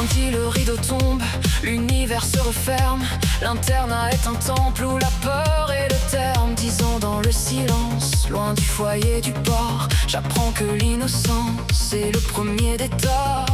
Lundi le rideau tombe, l'univers se referme. L'internat est un temple où la peur est le terme. 10 ans dans le silence, loin du foyer du port. J'apprends que l'innocence est le premier des torts.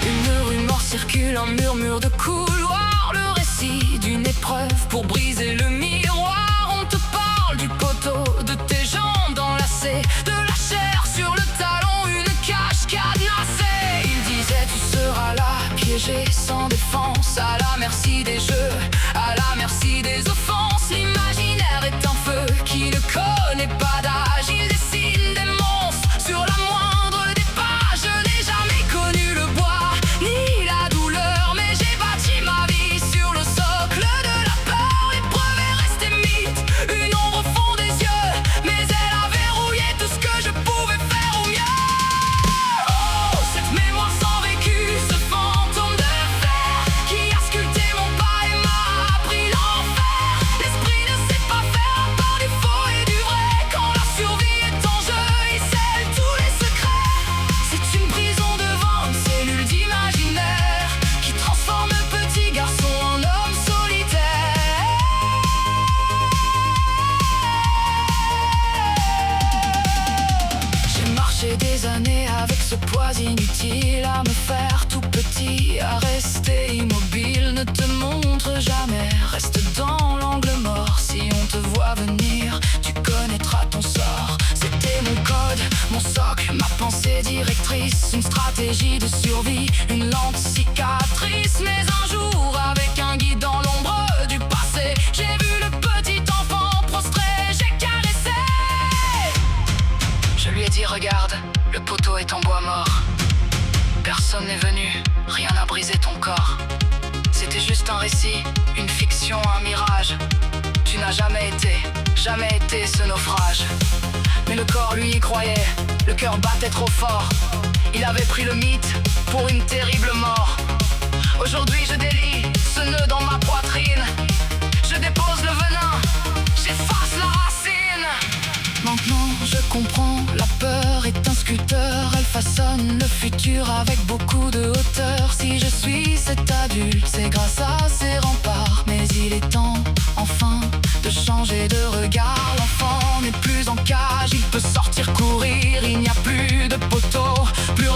Une rumeur circule, un murmure de couloir. Le récit d'une épreuve pour briser le miroir. On te parle du poteau, de tes jambes enlacées, de la chair sur le talon, une cage cadenassée. Il disait tu seras là, piégé sans défense, à la merci des jeux, à la merci des offenses. L'imaginaire est un feu qui ne connaît pas d'âge. Il dessine des monstres sur la moindre des pages. Je n'ai jamais connu le bois ni la douleur, mais j'ai bâti ma vie sur le socle de la peur. L'épreuve est restée mythe, une ombre au fond des yeux, mais elle a verrouillé tout ce que je pouvais faire au mieux. Oh, cette mémoire sans vécu, ce fantôme de fer qui a sculpté mon pas et m'a appris l'enfer. L'esprit ne sait pas faire à part du faux et du vrai. Quand la survie est en jeu, il scelle tous les secrets. C'est une prison de 20 cellules d'imaginaire qui transforme le petit garçon en homme solitaire. J'ai marché des années avec ce poids inutile à me faire tout petit, à rester immobile. Ne te montre jamais, reste dans l'angle mort. Si on te voit venir, tu connaîtras ton sort. C'était mon code, mon socle, ma pensée directrice. Une stratégie de survie, une lente cicatrice. Mais un jour, avec un guide dans l'ombre du passé, j'ai vu le petit enfant prostré, j'ai caressé. Je lui ai dit regarde, le poteau est en bois mort. Personne n'est venu, rien n'a brisé ton corps. C'était juste un récit, une fiction, un mirage. Tu n'as jamais été ce naufrage. Mais le corps lui y croyait, le cœur battait trop fort. Il avait pris le mythe pour une terrible mort. Aujourd'hui je délie ce nœud dans ma poitrine. Je dépose le venin, j'efface la racine. Maintenant je comprends, la peur est un sculpteur. Elle façonne le futur avec beaucoup de hauteur. Si je suis cet adulte, c'est grâce à ses remparts. Mais il est temps, enfin, de changer de regard. L'enfant n'est plus en cage, il peut sortir courir. Il n'y a plus de poteau, plus